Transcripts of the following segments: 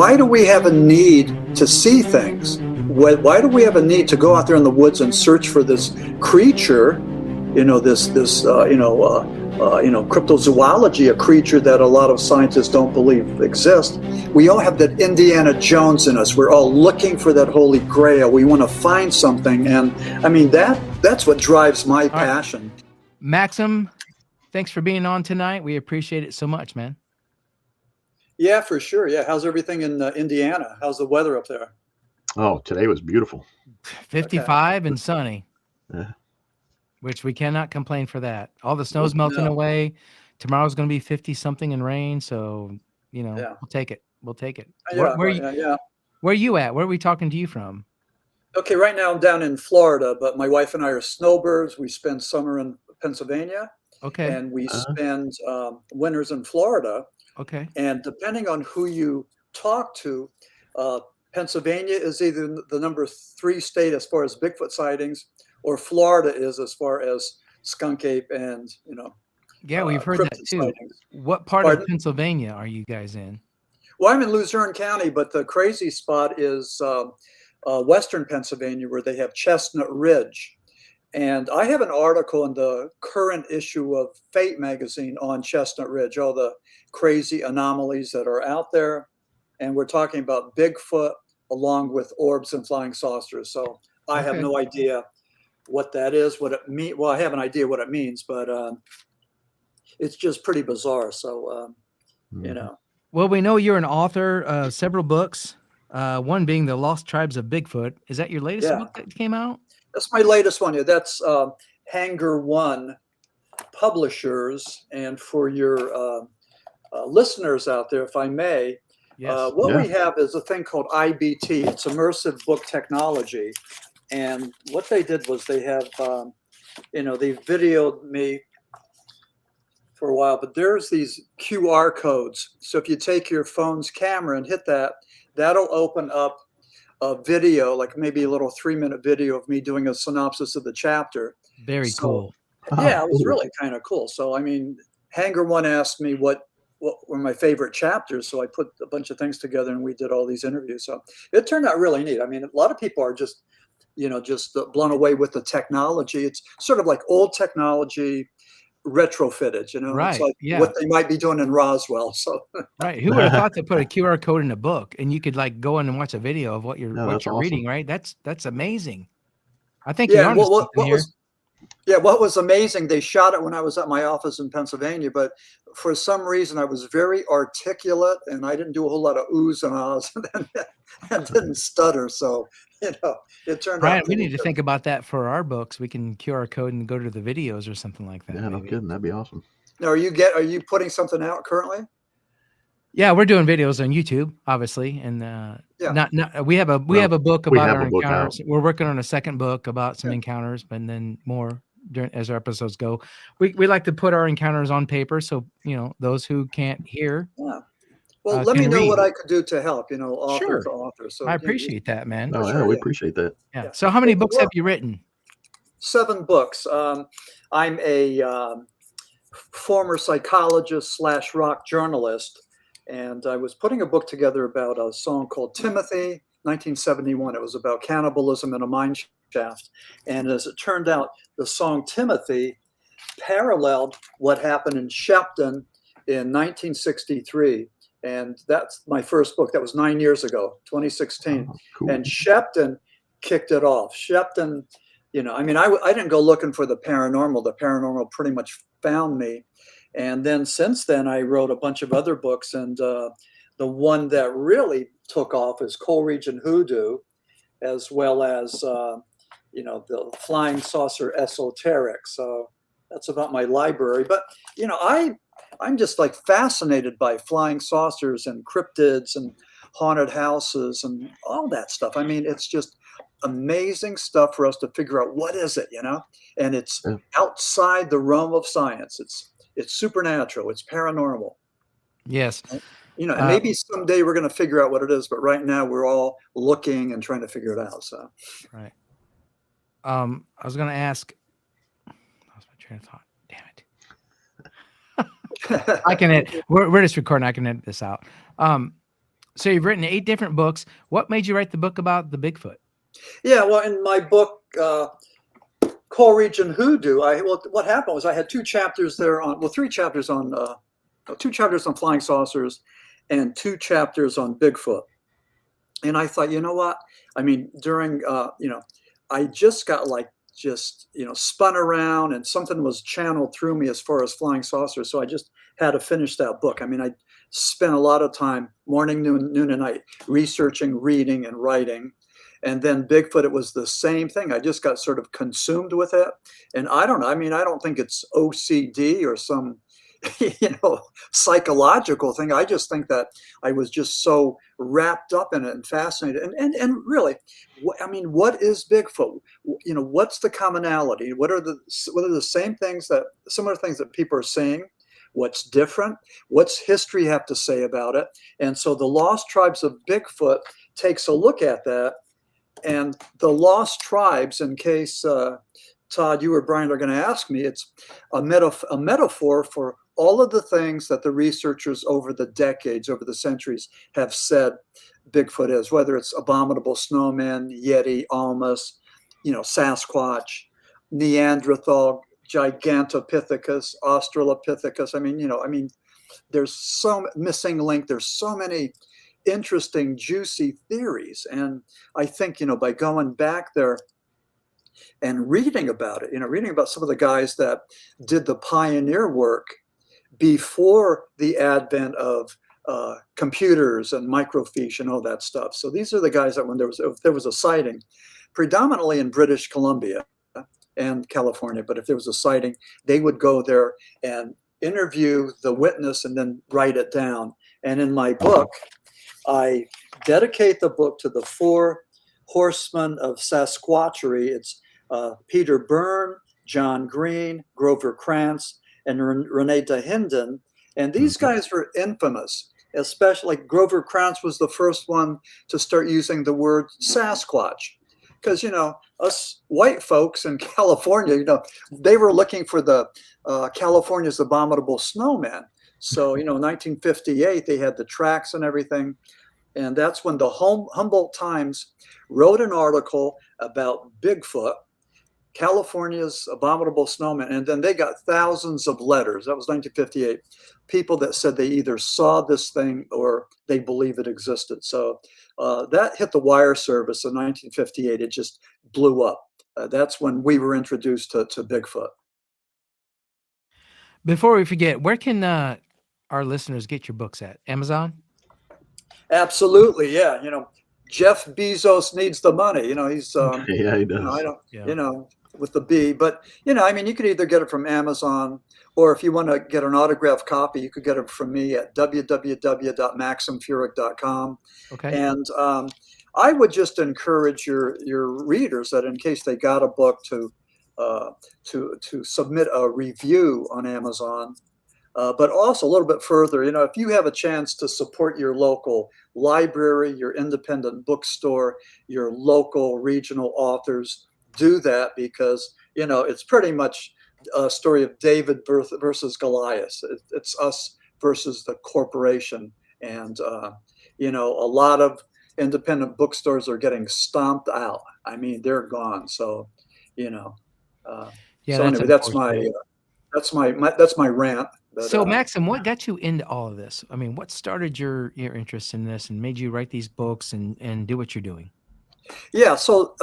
why do we have a need to see things? Why do we have a need to go out there in the woods and search for this creature? Cryptozoology, a creature that a lot of scientists don't believe exists. We all have that Indiana Jones in us. We're all looking for that holy grail. We want to find something, and I mean that's what drives my passion. Maxim, thanks for being on tonight. We appreciate it so much, man. Yeah, for sure. Yeah, how's everything in Indiana? How's the weather up there? Oh, today was beautiful. 55 and sunny. Yeah. Which we cannot complain for that. All the snow's melting away. Tomorrow's going to be 50 something and rain. So, we'll take it. We'll take it. Where are you at? Where are we talking to you from? Okay, right now I'm down in Florida, but my wife and I are snowbirds. We spend summer in Pennsylvania. Okay. And we spend winters in Florida. Okay. And depending on who you talk to, Pennsylvania is either the number 3 state as far as Bigfoot sightings, or Florida is as far as skunk ape and Yeah, we've heard that too. Sightings. What part of Pennsylvania are you guys in? Well, I'm in Luzerne County, but the crazy spot is western Pennsylvania, where they have Chestnut Ridge. And I have an article in the current issue of Fate magazine on Chestnut Ridge, all the crazy anomalies that are out there. And we're talking about Bigfoot along with orbs and flying saucers. So I have no idea what that is, what it means. Well, I have an idea what it means, but it's just pretty bizarre. So, Well, we know you're an author of several books, one being The Lost Tribes of Bigfoot. Is that your latest book that came out? That's my latest one. Yeah, that's Hanger One Publishers. And for your listeners out there, if I may, we have is a thing called IBT. It's immersive book technology. And what they did was they have, they videoed me for a while, but there's these QR codes. So if you take your phone's camera and hit that, that'll open up a video, like maybe a little 3-minute video of me doing a synopsis of the chapter. Very cool. Yeah, it was really kind of cool. So, I mean, Hanger One asked me what were my favorite chapters. So I put a bunch of things together and we did all these interviews. So it turned out really neat. I mean, a lot of people are just blown away with the technology. It's sort of like old technology retrofitted, right? It's like what they might be doing in Roswell. So right, who would have thought to put a QR code in a book and you could like go in and watch a video of what you're awesome. Reading, right? That's amazing. I think you're onto something here. What was amazing, they shot it when I was at my office in Pennsylvania, but for some reason I was very articulate and I didn't do a whole lot of oohs and ahs and didn't stutter. So, it turned out. We need to think about that for our books. We can QR code and go to the videos or something like that. Yeah, no kidding. That'd be awesome. Now, are you putting something out currently? Yeah, we're doing videos on YouTube, obviously, and we have a book about our encounters. We're working on a second book about some encounters, and then more as our episodes go. We like to put our encounters on paper, so those who can't hear. Yeah. Well, let me know what I could do to help. Author to author. So I appreciate that, man. Oh, yeah, we appreciate that. Yeah. So, how many books have you written? 7 books. I'm a former psychologist / rock journalist. And I was putting a book together about a song called Timothy, 1971. It was about cannibalism in a mine shaft. And as it turned out, the song Timothy paralleled what happened in Shepton in 1963. And that's my first book. That was 9 years ago, 2016. Oh, cool. And Shepton kicked it off. Shepton, I didn't go looking for the paranormal. The paranormal pretty much found me. And then since then, I wrote a bunch of other books. And the one that really took off is Coleridge and Hoodoo, as well as, the Flying Saucer Esoteric. So that's about my library. But, I'm just like fascinated by flying saucers and cryptids and haunted houses and all that stuff. I mean, it's just amazing stuff for us to figure out what is it, and it's outside the realm of science. It's supernatural. It's paranormal. Yes. And maybe someday we're going to figure out what it is, but right now we're all looking and trying to figure it out. So, right. I was going to ask, that was my train of thought. Damn it. I can edit. We're just recording. I can edit this out. So you've written 8 different books. What made you write the book about the Bigfoot? Yeah, well, in my book, Co-Region Hoodoo, what happened was I had 2 chapters there on, 3 chapters on, 2 chapters on flying saucers and 2 chapters on Bigfoot. And I thought, you know what? I mean, during, I just got spun around and something was channeled through me as far as flying saucers. So I just had to finish that book. I mean, I spent a lot of time, morning, noon, and night, researching, reading, and writing. And then Bigfoot, it was the same thing. I just got sort of consumed with it. And I don't know. I mean, I don't think it's OCD or some, psychological thing. I just think that I was just so wrapped up in it and fascinated. And really, I mean, what is Bigfoot? What's the commonality? What are the same things similar things that people are saying? What's different? What's history have to say about it? And so the Lost Tribes of Bigfoot takes a look at that. And the Lost Tribes, in case Todd, you or Brian are going to ask me, it's a metaphor for all of the things that the researchers over the decades, over the centuries, have said Bigfoot is, whether it's abominable snowman, Yeti, Almas, Sasquatch, Neanderthal, Gigantopithecus, Australopithecus. I mean, there's so missing link. There's so many interesting, juicy theories. And I think, by going back there and reading about it, reading about some of the guys that did the pioneer work before the advent of computers and microfiche and all that stuff. So these are the guys that if there was a sighting, predominantly in British Columbia and California, but if there was a sighting, they would go there and interview the witness and then write it down. And in my book, I dedicate the book to the 4 horsemen of Sasquatchery. It's Peter Byrne, John Green, Grover Krantz, and Rene Dahinden. And these guys were infamous, especially Grover Krantz was the first one to start using the word Sasquatch. Because, us white folks in California, they were looking for the California's abominable snowman. So, 1958, they had the tracks and everything. And that's when the Humboldt Times wrote an article about Bigfoot, California's abominable snowman. And then they got thousands of letters. That was 1958. People that said they either saw this thing or they believe it existed. So that hit the wire service in 1958. It just blew up. That's when we were introduced to Bigfoot. Before we forget, where can our listeners get your books at? Amazon? Absolutely. Yeah. Jeff Bezos needs the money. He's, yeah, he does. With the B, but you could either get it from Amazon, or if you want to get an autographed copy, you could get it from me at www.maximfurek.com. Okay. And I would just encourage your readers that in case they got a book to submit a review on Amazon. But also a little bit further, if you have a chance to support your local library, your independent bookstore, your local regional authors, do that, because, it's pretty much a story of David versus Goliath. It's us versus the corporation. And, a lot of independent bookstores are getting stomped out. I mean, they're gone. So, so anyway, that's my rant. But, so Maxim, what got you into all of this? I mean, what started your interest in this and made you write these books and do what you're doing? Yeah. So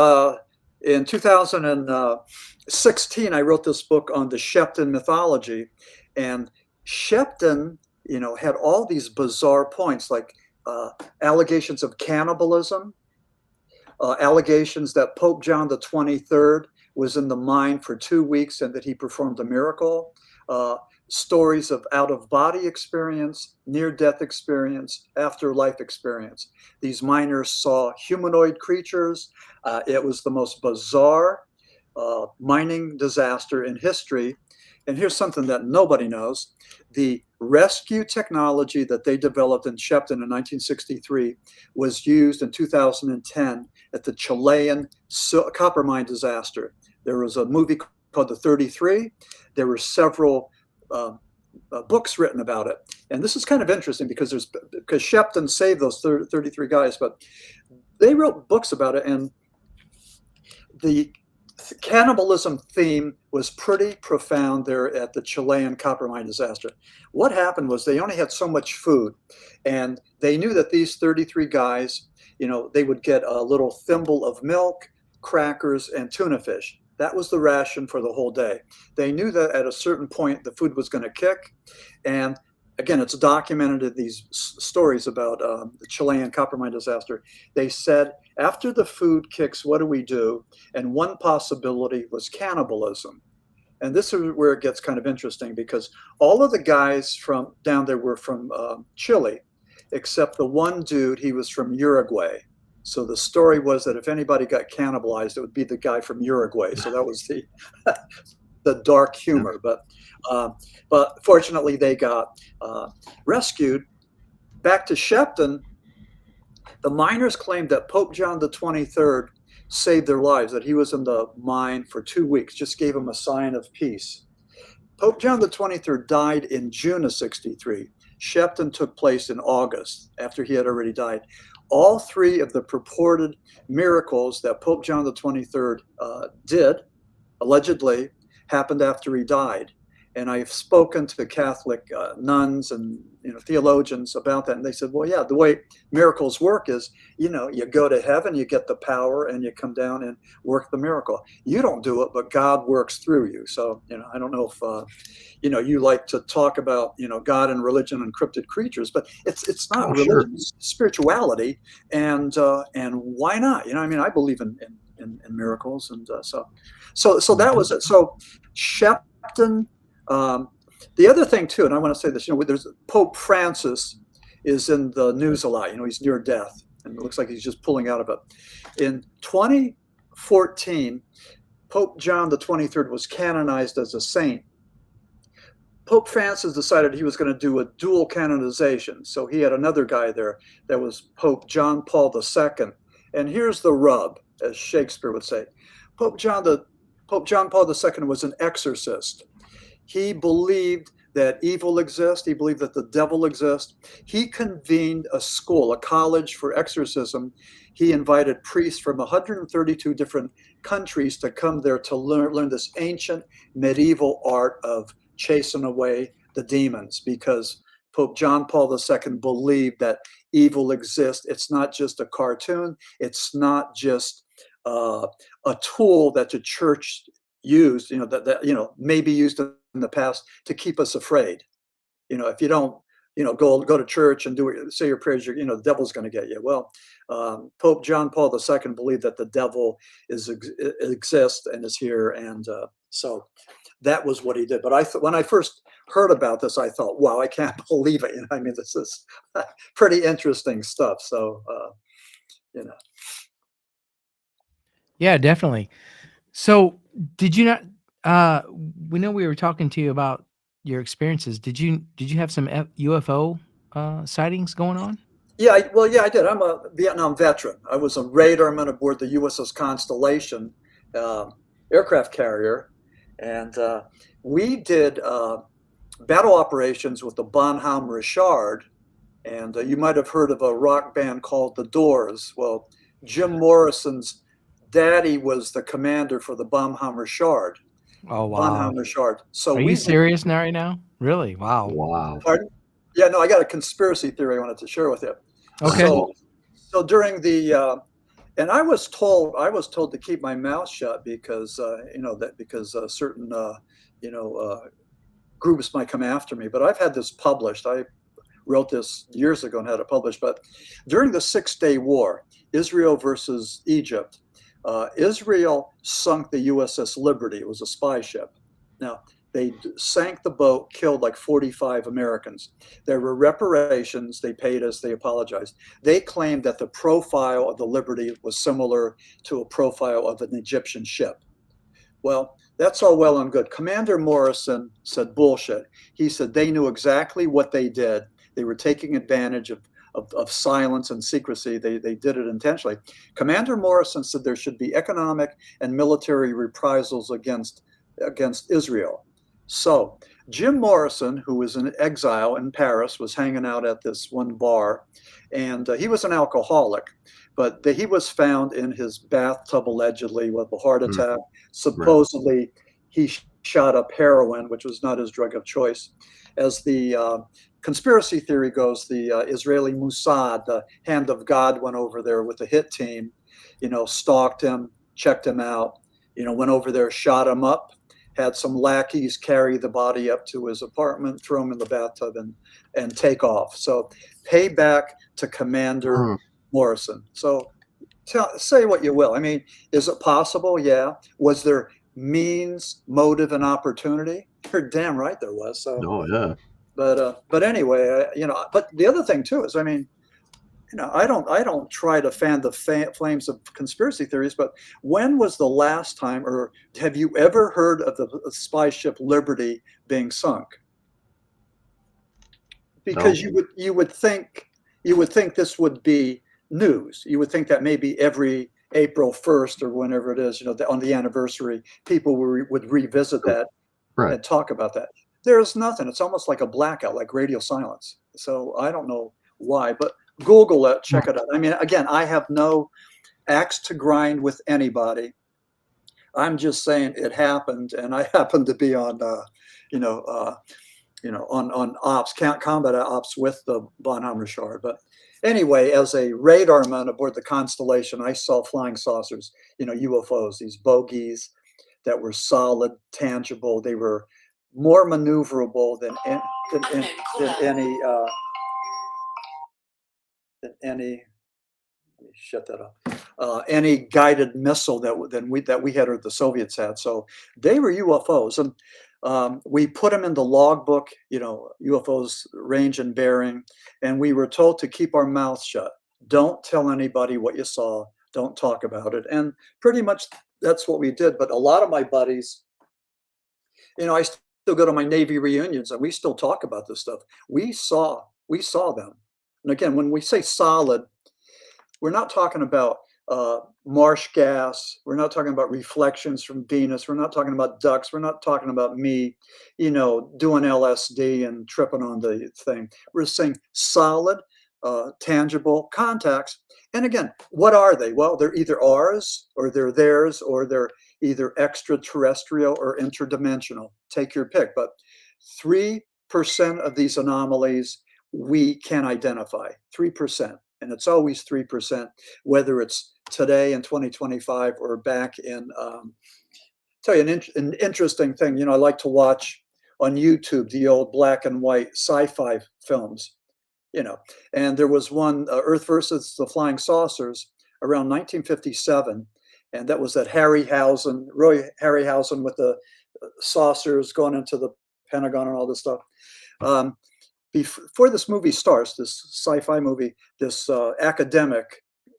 in 2016, I wrote this book on the Shepton mythology, and Shepton, had all these bizarre points, like allegations of cannibalism, allegations that Pope John the 23rd was in the mine for 2 weeks and that he performed a miracle. Stories of out-of-body experience, near-death experience, afterlife experience. These miners saw humanoid creatures. It was the most bizarre mining disaster in history. And here's something that nobody knows. The rescue technology that they developed in Shepton in 1963 was used in 2010 at the Chilean copper mine disaster. There was a movie called The 33. There were several books written about it. And this is kind of interesting because Shepton saved those 33 guys, but they wrote books about it, and the cannibalism theme was pretty profound there at the Chilean copper mine disaster. What happened was they only had so much food, and they knew that these 33 guys, they would get a little thimble of milk, crackers, and tuna fish. That was the ration for the whole day. They knew that at a certain point the food was going to kick, and again, it's documented in these stories about the Chilean copper mine disaster. They said, after the food kicks, what do we do? And one possibility was cannibalism. And this is where it gets kind of interesting, because all of the guys from down there were from Chile, except the one dude, he was from Uruguay. So the story was that if anybody got cannibalized, it would be the guy from Uruguay. So that was the dark humor. But fortunately, they got rescued. Back to Shepton, the miners claimed that Pope John the 23rd saved their lives, that he was in the mine for 2 weeks, just gave them a sign of peace. Pope John the 23rd died in June of 63. Shepton took place in August, after he had already died. All three of the purported miracles that Pope John the 23rd did, allegedly, happened after he died. And I've spoken to Catholic nuns and theologians about that, and they said, well, yeah, the way miracles work is, you go to heaven, you get the power, and you come down and work the miracle. You don't do it, but God works through you. So, I don't know if you like to talk about God and religion and cryptid creatures, but it's not religion, sure. It's spirituality, and why not? I believe in miracles, and so that was it. So Shepton. The other thing too, and I want to say this, there's Pope Francis is in the news a lot. He's near death, and it looks like he's just pulling out of it. In 2014, Pope John the 23rd was canonized as a saint. Pope Francis decided he was going to do a dual canonization, so he had another guy there that was Pope John Paul II. And here's the rub, as Shakespeare would say. Pope John Paul II was an exorcist. He believed that evil exists. He believed that the devil exists. He convened a school, a college for exorcism. He invited priests from 132 different countries to come there to learn this ancient medieval art of chasing away the demons, because Pope John Paul II believed that evil exists. It's not just a cartoon. It's not just a tool that the church used, that maybe used in the past to keep us afraid. If you don't, go to church and say your prayers, the devil's going to get you. Well, Pope John Paul II believed that the devil exists and is here, and so that was what he did. But when I first heard about this, I thought, wow, I can't believe it. This is pretty interesting stuff. So, Yeah, definitely. So, did you not? We know we were talking to you about your experiences. Did you have some UFO sightings going on? Yeah, I did. I'm a Vietnam veteran. I was a radarman aboard the USS Constellation aircraft carrier, and we did battle operations with the Bonhomme Richard. And you might have heard of a rock band called The Doors. Well, Jim Morrison's daddy was the commander for the Bonhomme Richard. Oh, wow. Bonhomme Richard. So are you serious now? Right now? Really? Wow. Wow. Pardon? Yeah, no, I got a conspiracy theory I wanted to share with you. Okay. So during the and I was told to keep my mouth shut because certain groups might come after me. But I've had this published. I wrote this years ago and had it published. But during the 6-Day War, Israel versus Egypt, Israel sunk the USS Liberty. It was a spy ship. Now, they sank the boat, killed like 45 Americans. There were reparations. They paid us. They apologized. They claimed that the profile of the Liberty was similar to a profile of an Egyptian ship. Well, that's all well and good. Commander Morrison said bullshit. He said they knew exactly what they did. They were taking advantage of silence and secrecy. They did it intentionally. Commander Morrison said there should be economic and military reprisals against Israel. So Jim Morrison, who was in exile in Paris, was hanging out at this one bar, and he was an alcoholic, but he was found in his bathtub allegedly with a heart Mm, attack. right. Supposedly, he shot up heroin, which was not his drug of choice. As the conspiracy theory goes, the Israeli Mossad, the hand of God, went over there with the hit team, stalked him, checked him out, went over there, shot him up, had some lackeys carry the body up to his apartment, throw him in the bathtub, and take off. So payback to Commander Mm. Morrison. So say what you will. I mean, is it possible? Yeah. Was there means, motive, and opportunity? You're damn right there was. So, Oh, yeah. but anyway, But the other thing too is, I mean, I don't try to fan the flames of conspiracy theories, but when was the last time, or have you ever heard of the spy ship Liberty being sunk? Because No. you would think this would be news. You would think that maybe every April 1st or whenever it is, on the anniversary, people would revisit that Right. and talk about that. There's nothing. It's almost like a blackout, like radio silence. So I don't know why, but Google it, check it out. I mean, again, I have no axe to grind with anybody. I'm just saying it happened, and I happened to be on, you know, uh, on ops, combat ops with the Bonhoeffer Shard. But anyway, as a radarman aboard the Constellation, I saw flying saucers, UFOs, these bogies that were solid, tangible. They were more maneuverable than any than any. Let me shut that up. Any guided missile that we had or the Soviets had. So they were UFOs, and we put them in the logbook. UFOs range and bearing, and we were told to keep our mouths shut. Don't tell anybody what you saw. Don't talk about it. And pretty much that's what we did. But a lot of my buddies, I still go to my Navy reunions, and we still talk about this stuff. We saw them. And again, when we say solid, we're not talking about marsh gas. We're not talking about reflections from Venus. We're not talking about ducks. We're not talking about me, doing LSD and tripping on the thing. We're saying solid, tangible contacts. And again, what are they? Well, they're either ours or they're theirs, or they're either extraterrestrial or interdimensional. Take your pick. But 3% of these anomalies we can identify. 3%. And it's always 3%, whether it's today in 2025 or back in. Tell you an interesting thing. I like to watch on YouTube the old black and white sci-fi films. And there was one, Earth versus the Flying Saucers, around 1957, and that was that Roy Harryhausen with the saucers going into the Pentagon and all this stuff. Before this movie starts, this sci-fi movie, this academic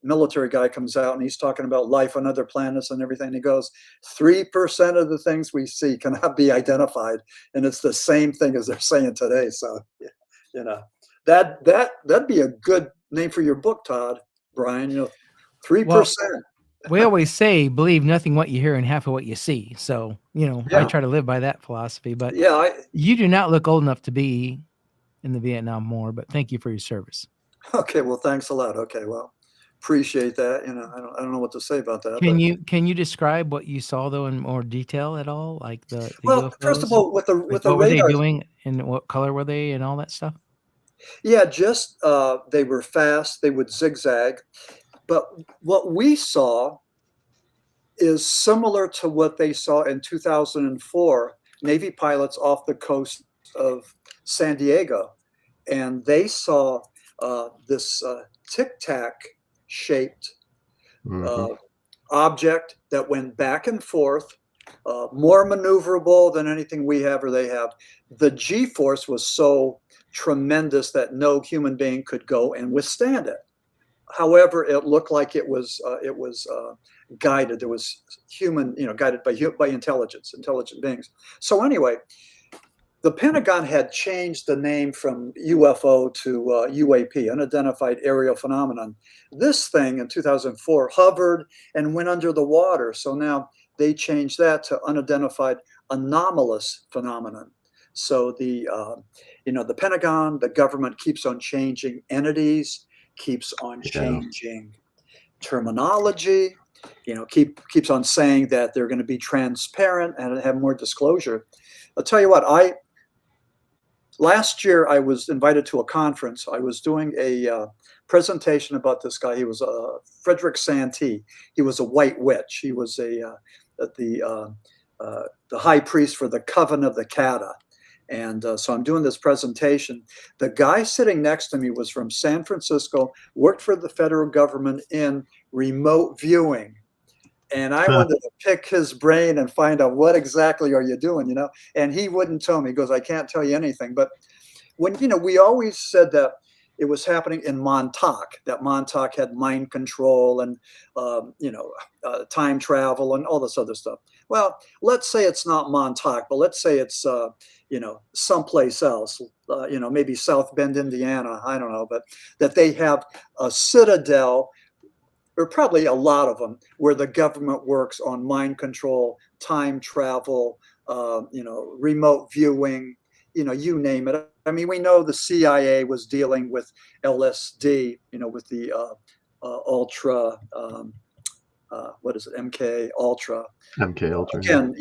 military guy comes out, and he's talking about life on other planets and everything. He goes, 3% of the things we see cannot be identified, and it's the same thing as they're saying today. So, that'd be a good name for your book, Todd, Brian. 3%. We always say, believe nothing what you hear and half of what you see. So, I try to live by that philosophy. But you do not look old enough to be in the Vietnam War, but thank you for your service. Okay, well, thanks a lot. Okay, well, appreciate that. I don't know what to say about that. Can you describe what you saw though in more detail at all, like the well, UFOs? First of all, with the what radar, were they doing and what color were they and all that stuff? Yeah, just they were fast. They would zigzag, but what we saw is similar to what they saw in 2004. Navy pilots off the coast of San Diego, and they saw this tic tac shaped Mm-hmm. object that went back and forth, more maneuverable than anything we have or they have. The G force was so tremendous that no human being could go and withstand it. However, it looked like it was guided. There was human, guided by intelligent beings. So anyway, the Pentagon had changed the name from UFO to UAP, unidentified aerial phenomenon. This thing in 2004 hovered and went under the water. So now they changed that to unidentified anomalous phenomenon. So the Pentagon, the government keeps on changing entities, keeps on changing terminology, keeps on saying that they're going to be transparent and have more disclosure. I'll tell you what, last year I was invited to a conference. I was doing a presentation about this guy. He was Frederick Santee. He was a white witch. He was the high priest for the Coven of the Kata. And so I'm doing this presentation. The guy sitting next to me was from San Francisco, worked for the federal government in remote viewing. And I wanted to pick his brain and find out what exactly are you doing, And he wouldn't tell me. He goes, I can't tell you anything. But when, we always said that it was happening in Montauk, that Montauk had mind control and, time travel and all this other stuff. Well, let's say it's not Montauk, but let's say it's, someplace else, maybe South Bend, Indiana. I don't know, but that they have a citadel, or probably a lot of them, where the government works on mind control, time travel, remote viewing, you name it. I mean, we know the CIA was dealing with LSD, with the ultra, what is it, MK Ultra. MK Ultra. Again,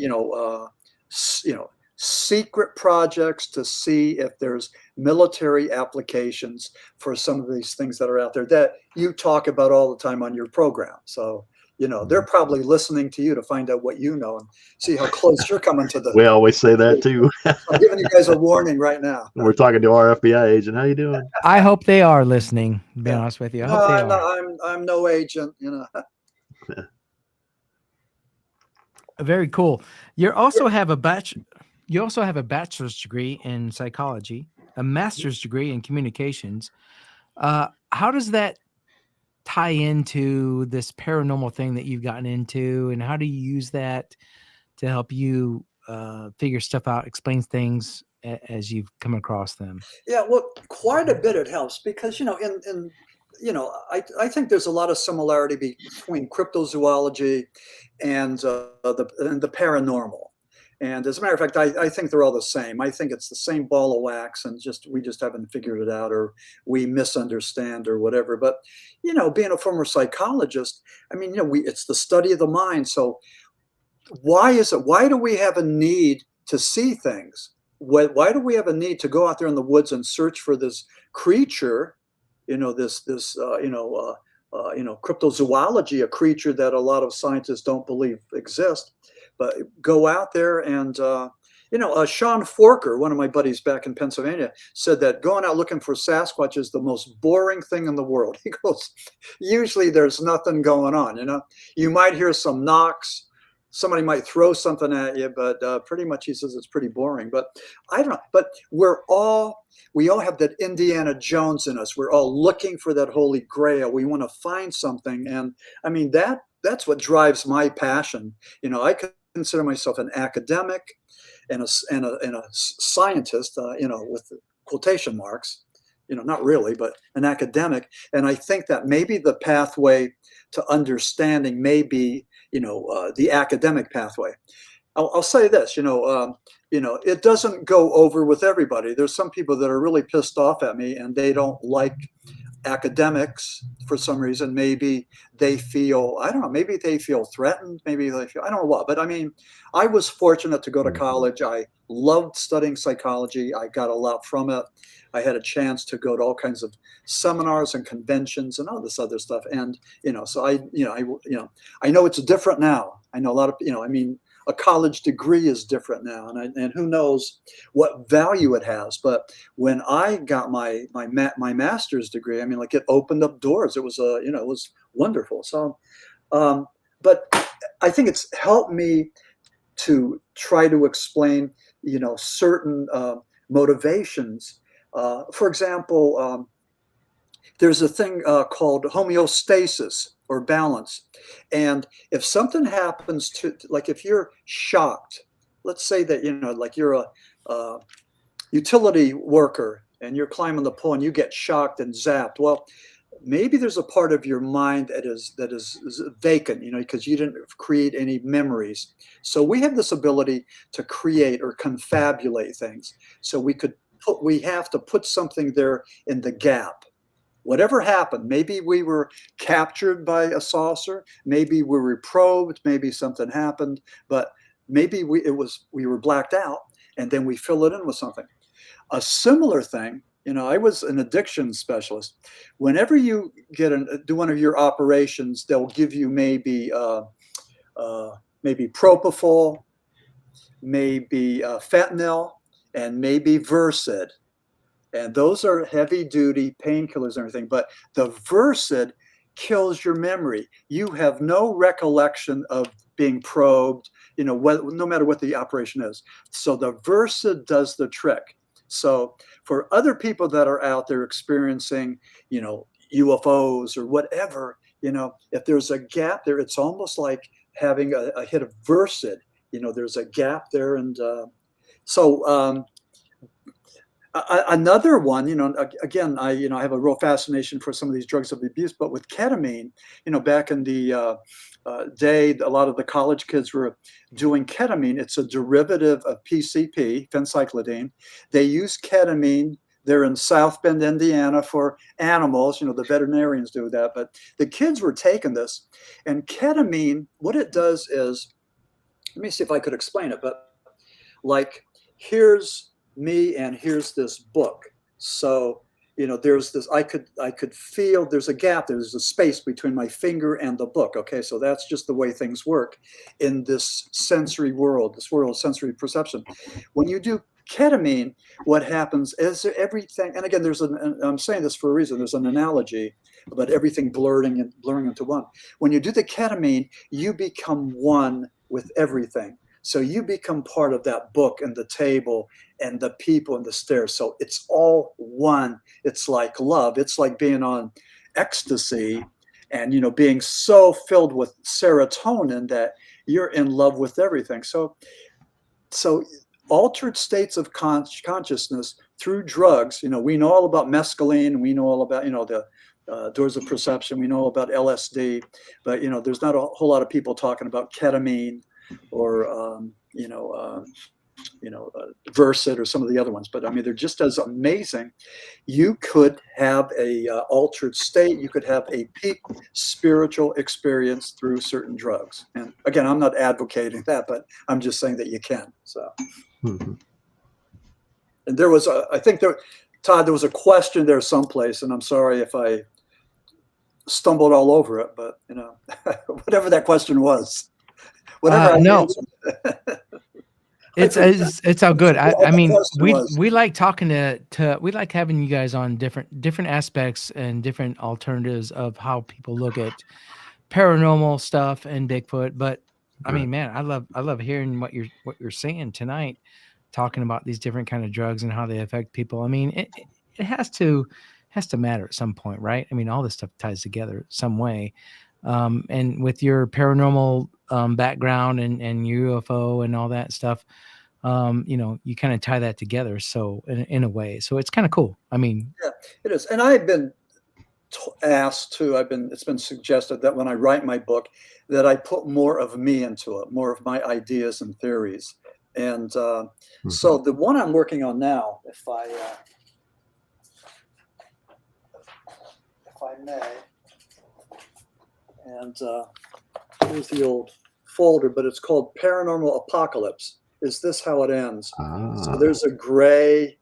secret projects to see if there's military applications for some of these things that are out there that you talk about all the time on your program. So, they're probably listening to you to find out what you know and see how close you're coming to the. We always say that too. I'm giving you guys a warning right now. We're talking to our FBI agent. How you doing? I hope they are listening, to be honest with you. I hope they are. I'm no agent, Very cool. You also have a bachelor's degree in psychology, a master's degree in communications. How does that tie into this paranormal thing that you've gotten into, and how do you use that to help you figure stuff out, explain things as you've come across them? Yeah, well, quite a bit it helps because, I think there's a lot of similarity between cryptozoology and the paranormal. And as a matter of fact, I think they're all the same. I think it's the same ball of wax, and we just haven't figured it out, or we misunderstand, or whatever. But being a former psychologist, I mean, it's the study of the mind. So why is it? Why do we have a need to see things? Why do we have a need to go out there in the woods and search for this creature? This cryptozoology, a creature that a lot of scientists don't believe exists. But go out there and, Sean Forker, one of my buddies back in Pennsylvania, said that going out looking for Sasquatch is the most boring thing in the world. He goes, usually there's nothing going on, You might hear some knocks. Somebody might throw something at you, but pretty much he says it's pretty boring. But I don't know. But we all have that Indiana Jones in us. We're all looking for that holy grail. We want to find something. And I mean, that's what drives my passion. I consider myself an academic and a scientist, with quotation marks, not really, but an academic. And I think that maybe the pathway to understanding may be, the academic pathway. I'll say this, it doesn't go over with everybody. There's some people that are really pissed off at me and they don't like academics for some reason. Maybe they feel, I don't know, maybe they feel threatened. Maybe they feel, I don't know what, but I mean, I was fortunate to go to college. I loved studying psychology. I got a lot from it. I had a chance to go to all kinds of seminars and conventions and all this other stuff. And, so I know it's different now. I know a lot of, a college degree is different now, and who knows what value it has. But when I got my master's degree, I mean, like, it opened up doors. It was it was wonderful. So, but I think it's helped me to try to explain, certain motivations. For example, there's a thing called homeostasis, or balance. And if something happens to, like, if you're shocked, let's say that, like, you're a utility worker and you're climbing the pole and you get shocked and zapped. Well, maybe there's a part of your mind that is vacant, because you didn't create any memories. So we have this ability to create or confabulate things. So we have to put something there in the gap. Whatever happened, maybe we were captured by a saucer, maybe we were probed, maybe something happened, but maybe we were blacked out, and then we fill it in with something. A similar thing, I was an addiction specialist. Whenever you do one of your operations, they'll give you maybe propofol, maybe fentanyl, and maybe Versed. And those are heavy duty painkillers and everything. But the Versed kills your memory. You have no recollection of being probed, no matter what the operation is. So the Versed does the trick. So for other people that are out there experiencing, UFOs or whatever, if there's a gap there, it's almost like having a hit of Versed. There's a gap there. And another one, again, I have a real fascination for some of these drugs of abuse, but with ketamine, back in the day, a lot of the college kids were doing ketamine. It's a derivative of PCP, phencyclidine. They use ketamine. They're in South Bend, Indiana, for animals. The veterinarians do that, but the kids were taking this. And ketamine, what it does is, let me see if I could explain it, but like, here's me and here's this book. So there's this, I could feel there's a gap, there's a space between my finger and the book. Okay, so that's just the way things work in this sensory world, this world of sensory perception. When you do ketamine, what happens is everything, and again, I'm saying this for a reason, there's an analogy about everything blurring into one. When you do the ketamine, you become one with everything. So you become part of that book and the table and the people and the stairs. So it's all one. It's like love. It's like being on ecstasy and, being so filled with serotonin that you're in love with everything. So altered states of consciousness through drugs, we know all about mescaline. We know all about, the doors of perception. We know about LSD, but, there's not a whole lot of people talking about ketamine or Versed or some of the other ones, but I mean they're just as amazing. You could have a altered state. You could have a peak spiritual experience through certain drugs. And again, I'm not advocating that, but I'm just saying that you can. So, and there was Todd, there was a question there someplace, and I'm sorry if I stumbled all over it, but whatever that question was. No, it's all good. I mean, we like talking we like having you guys on different aspects and different alternatives of how people look at paranormal stuff and Bigfoot. But I mean, man, I love hearing what you're saying tonight, talking about these different kind of drugs and how they affect people. I mean, it has to matter at some point, right? I mean, all this stuff ties together some way. And with your paranormal background and UFO and all that stuff, you kind of tie that together. So in a way, so it's kind of cool. I mean, yeah, it is. And I've been asked to, it's been suggested that when I write my book, that I put more of me into it, more of my ideas and theories. And so the one I'm working on now, if I may, and here's the old folder, but it's called Paranormal Apocalypse. Is This How It Ends? So there's a gray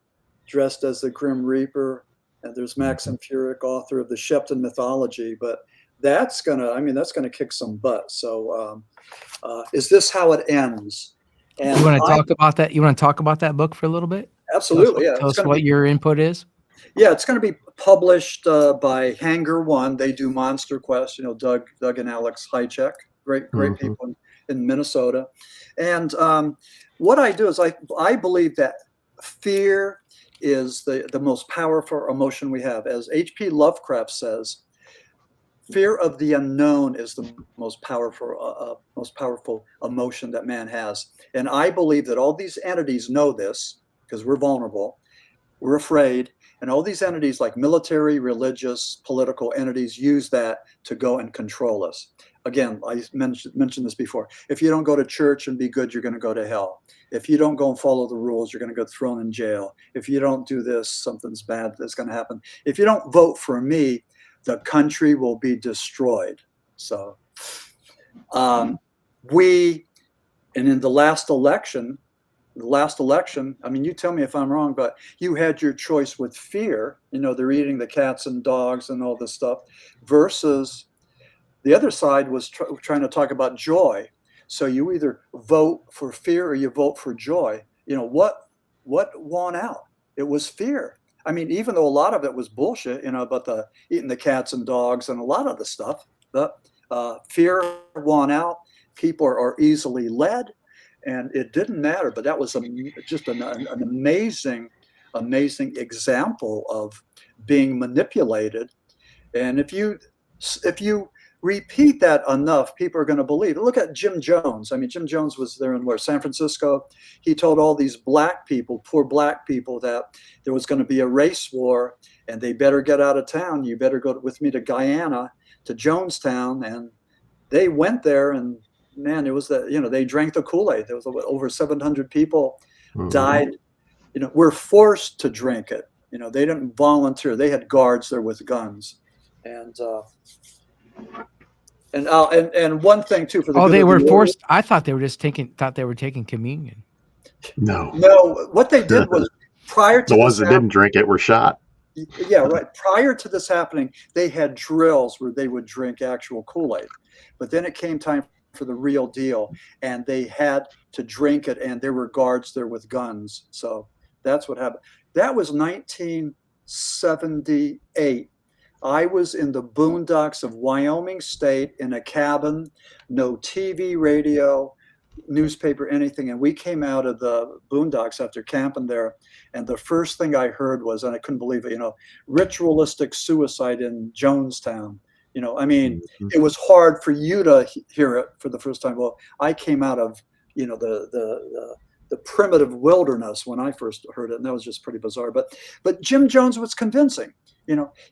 dressed as the Grim Reaper, and there's Maxim Furek, author of the Shepton mythology, but that's gonna kick some butt. So Is This How It Ends? And you want to talk about that? You want to talk about that book for a little bit? Absolutely. Tell us what your input is. Yeah, it's going to be published by Hangar One. They do Monster Quest. Doug and Alex Hychek, great people in Minnesota. And what I do is I believe that fear is the most powerful emotion we have. As H.P. Lovecraft says, fear of the unknown is the most powerful emotion that man has. And I believe that all these entities know this because we're vulnerable. we're afraid. And all these entities like military, religious, political entities use that to go and control us. Again, I mentioned this before. If you don't go to church and be good, you're going to go to hell. If you don't go and follow the rules, you're going to get thrown in jail. If you don't do this, something's bad that's going to happen. If you don't vote for me, the country will be destroyed. So and in the last election, I mean, you tell me if I'm wrong, but you had your choice with fear. They're eating the cats and dogs and all this stuff, versus the other side was trying to talk about joy. So you either vote for fear or you vote for joy. What won out? It was fear. I mean, even though a lot of it was bullshit, about the eating the cats and dogs and a lot of the stuff, but fear won out. People are easily led. And it didn't matter, but that was just an amazing example of being manipulated. And if you repeat that enough, people are going to believe it. Look at Jim Jones. I mean, Jim Jones was there in San Francisco. He told all these black people, poor black people, that there was going to be a race war and they better get out of town. You better go with me to Guyana, to Jonestown. And they went there, and man, it was they drank the Kool-Aid. There was over 700 people died. Were forced to drink it. They didn't volunteer. They had guards there with guns. And one thing too, for the they were forced. I thought they were just taking communion. No, what they did was, prior to the ones that didn't drink it were shot. Yeah, right. Prior to this happening, they had drills where they would drink actual Kool-Aid. But then it came time for the real deal, and they had to drink it, and there were guards there with guns. So that's what happened. That was 1978. I was in the boondocks of Wyoming State in a cabin, no TV, radio, newspaper, anything. And we came out of the boondocks after camping there, and the first thing I heard was, and I couldn't believe it, ritualistic suicide in Jonestown. I mean, it was hard for you to hear it for the first time. Well, I came out of, the primitive wilderness when I first heard it, and that was just pretty bizarre. But Jim Jones was convincing.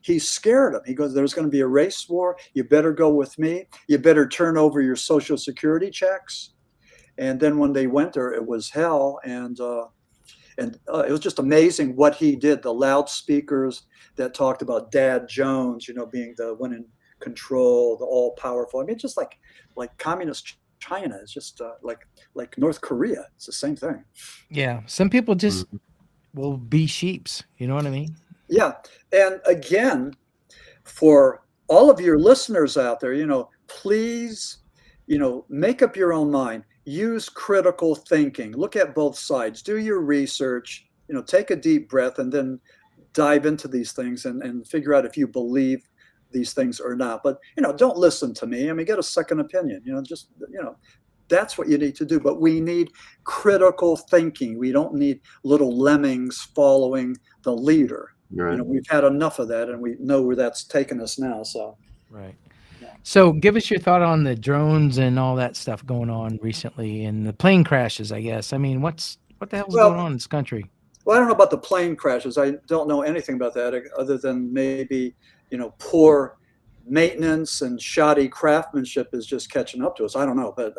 He scared him. He goes, "There's going to be a race war. You better go with me. You better turn over your Social Security checks." And then when they went there, it was hell. And it was just amazing what he did. The loudspeakers that talked about Dad Jones, being the one in control, the all powerful. I mean, just like communist China is just like North Korea. It's the same thing. Yeah, some people just will be sheeps. You know what I mean? Yeah, and again, for all of your listeners out there, please, make up your own mind. Use critical thinking. Look at both sides. Do your research. Take a deep breath and then dive into these things and figure out if you believe these things or not. But don't listen to me. I mean, get a second opinion. That's what you need to do. But we need critical thinking. We don't need little lemmings following the leader. Right. We've had enough of that, and we know where that's taken us now. So right. So give us your thought on the drones and all that stuff going on recently, and the plane crashes, I guess. I mean, what the hell's going on in this country? Well, I don't know about the plane crashes. I don't know anything about that other than maybe poor maintenance and shoddy craftsmanship is just catching up to us. I don't know, but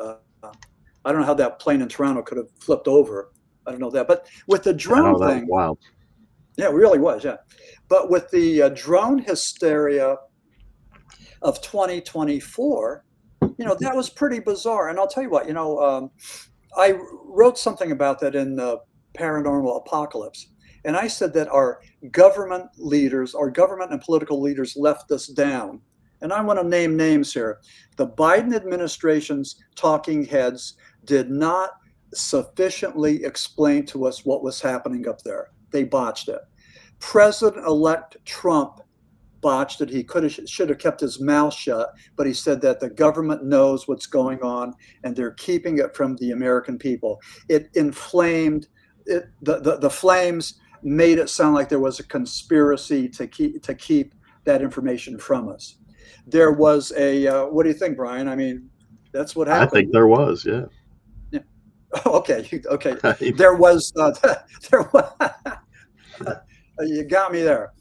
I don't know how that plane in Toronto could have flipped over. I don't know that. But with the drone thing, wow. Yeah, it really was, yeah. But with the drone hysteria of 2024, that was pretty bizarre. And I'll tell you what, I wrote something about that in Paranormal Apocalypse. And I said that our government and political leaders left us down. And I want to name names here. The Biden administration's talking heads did not sufficiently explain to us what was happening up there. They botched it. President-elect Trump botched it. He should have kept his mouth shut, but he said that the government knows what's going on and they're keeping it from the American people. It inflamed it. The flames made it sound like there was a conspiracy to keep that information from us. There was a what do you think, Brian? I mean, that's what happened. I think there was, yeah. Okay. There was You got me there.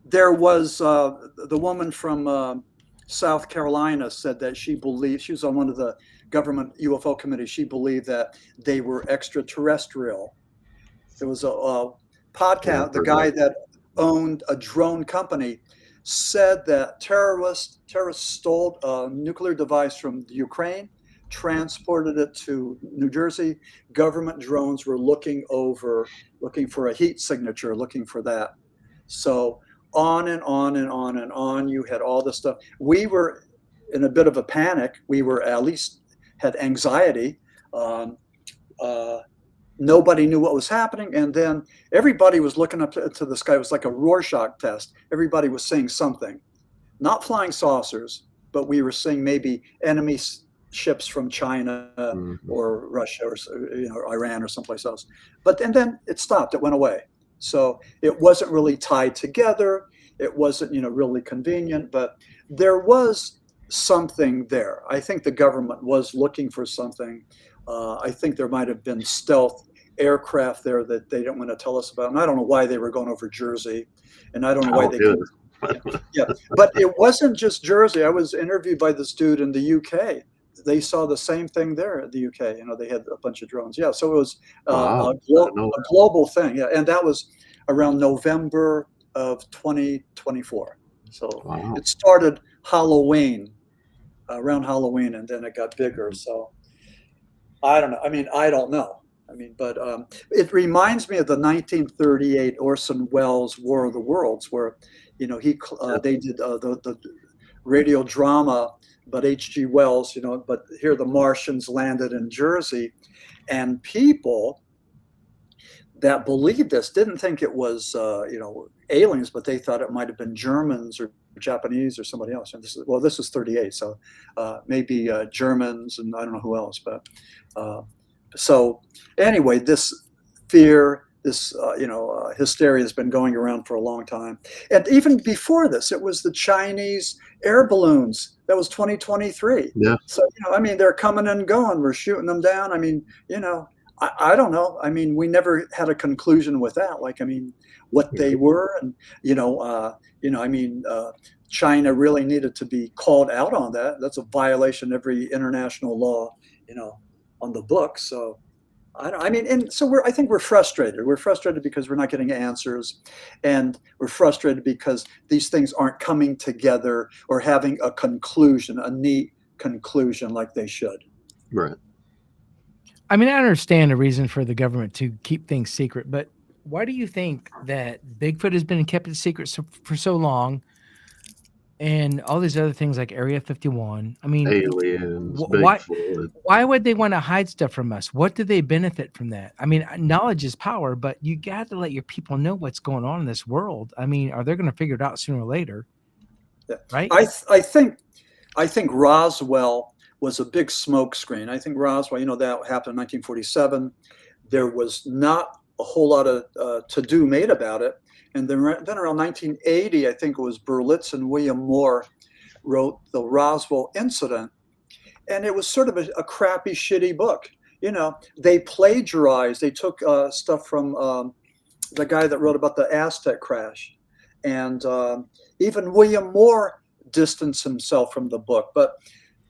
There was the woman from South Carolina said that she believed, she was on one of the government UFO committees. She believed that they were extraterrestrial. There was a podcast. The guy that owned a drone company said that terrorists stole a nuclear device from Ukraine, transported it to New Jersey. Government drones were looking for a heat signature, looking for that. So on and on and on and on. You had all this stuff. We were in a bit of a panic. We were at least had anxiety. Nobody knew what was happening. And then everybody was looking up to the sky. It was like a Rorschach test. Everybody was seeing something, not flying saucers, but we were seeing maybe enemy ships from China or Russia or Iran or someplace else. And then it stopped. It went away. So it wasn't really tied together. It wasn't, really convenient, but there was something there. I think the government was looking for something. I think there might have been stealth aircraft there that they didn't want to tell us about. And I don't know why they were going over Jersey, and I don't know why they could. Yeah, but it wasn't just Jersey. I was interviewed by this dude in the UK. They saw the same thing there at the UK. They had a bunch of drones. Yeah, so it was a global thing. Yeah, and that was around November of 2024. So it started around Halloween, and then it got bigger. So I don't know. I don't know. But it reminds me of the 1938 Orson Welles War of the Worlds, where they did the radio drama. But H.G. Wells, but here the Martians landed in Jersey, and people that believed this didn't think it was, aliens, but they thought it might have been Germans or Japanese or somebody else. And this is 38, so maybe Germans and I don't know who else. But so anyway, this fear, this hysteria has been going around for a long time. And even before this, it was the Chinese air balloons. That was 2023. Yeah. So, they're coming and going. We're shooting them down. I don't know. We never had a conclusion with that. What they were. And, China really needed to be called out on that. That's a violation of every international law, on the books. So, I think we're frustrated. We're frustrated because we're not getting answers, and we're frustrated because these things aren't coming together or having a conclusion, a neat conclusion like they should. Right. I understand the reason for the government to keep things secret, but why do you think that Bigfoot has been kept a secret for so long? And all these other things like Area 51. Aliens, why would they want to hide stuff from us? What do they benefit from that? Knowledge is power, but you got to let your people know what's going on in this world. Are they going to figure it out sooner or later? Yeah. Right? I think Roswell was a big smokescreen. I think Roswell, that happened in 1947. There was not a whole lot of to-do made about it. And then around 1980, I think it was Berlitz and William Moore wrote The Roswell Incident. And it was sort of a crappy, shitty book. They plagiarized. They took stuff from the guy that wrote about the Aztec crash. And even William Moore distanced himself from the book. But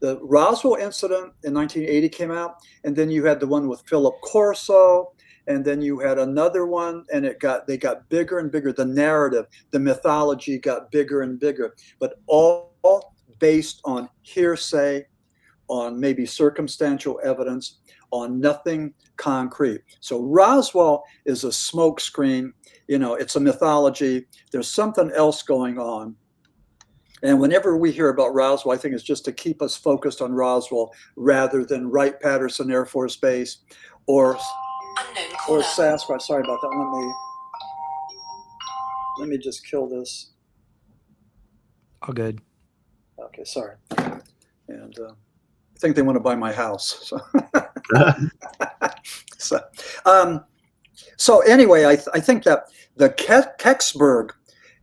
the Roswell Incident in 1980 came out. And then you had the one with Philip Corso. And then you had another one, and they got bigger and bigger. The narrative, the mythology got bigger and bigger, but all based on hearsay, on maybe circumstantial evidence, on nothing concrete. So Roswell is a smokescreen. It's a mythology. There's something else going on. And whenever we hear about Roswell, I think it's just to keep us focused on Roswell rather than Wright-Patterson Air Force Base or Sasquatch. Sorry about that. Let me just kill this. All good. Okay, sorry. And I think they want to buy my house. So anyway, I think that the Kecksburg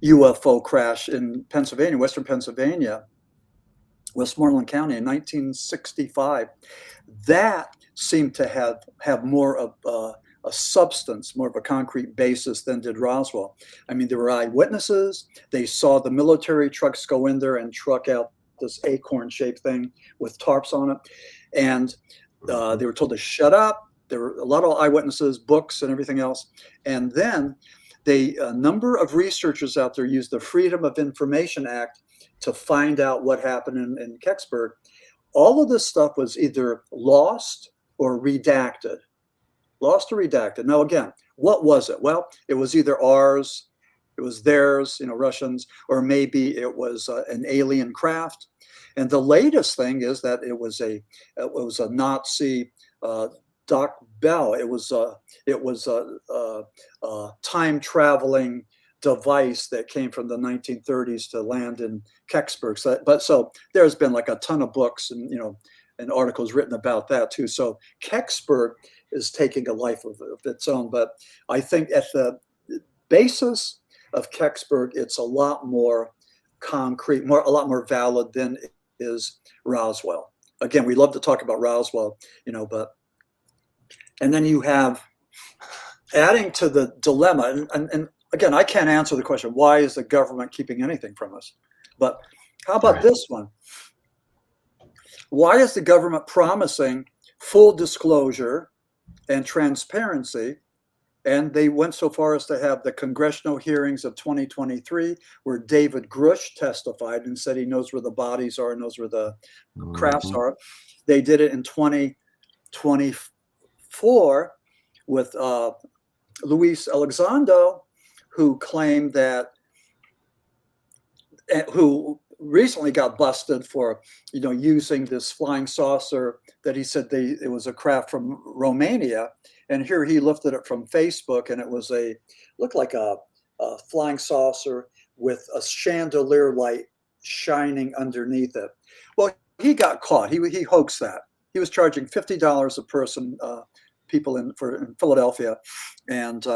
UFO crash in Pennsylvania, Western Pennsylvania, Westmoreland County in 1965, that seemed to have more of a substance, more of a concrete basis than did Roswell. I mean, there were eyewitnesses. They saw the military trucks go in there and truck out this acorn-shaped thing with tarps on it. And they were told to shut up. There were a lot of eyewitnesses, books, and everything else. And then a number of researchers out there used the Freedom of Information Act to find out what happened in Kecksburg. All of this stuff was either lost or redacted. Lost or redacted. Now, again, what was it? Well, it was either ours, it was theirs, Russians, or maybe it was an alien craft. And the latest thing is that it was a Nazi Doc Bell. It was a time traveling device that came from the 1930s to land in Kecksburg. So there's been like a ton of books and articles written about that too. So Kecksburg is taking a life of its own. But I think at the basis of Kecksburg, it's a lot more concrete, a lot more valid than is Roswell. Again, we love to talk about Roswell, and then you have adding to the dilemma, and again, I can't answer the question, why is the government keeping anything from us? But how about this one? Why is the government promising full disclosure and transparency? And they went so far as to have the congressional hearings of 2023, where David Grush testified and said he knows where the bodies are, knows where the crafts are. They did it in 2024 with Luis Elizondo, who claimed that, who recently got busted for, using this flying saucer that he said it was a craft from Romania. And here he lifted it from Facebook, and it was looked like a flying saucer with a chandelier light shining underneath it. Well, he got caught. He hoaxed that. He was charging $50 a person, people in Philadelphia, and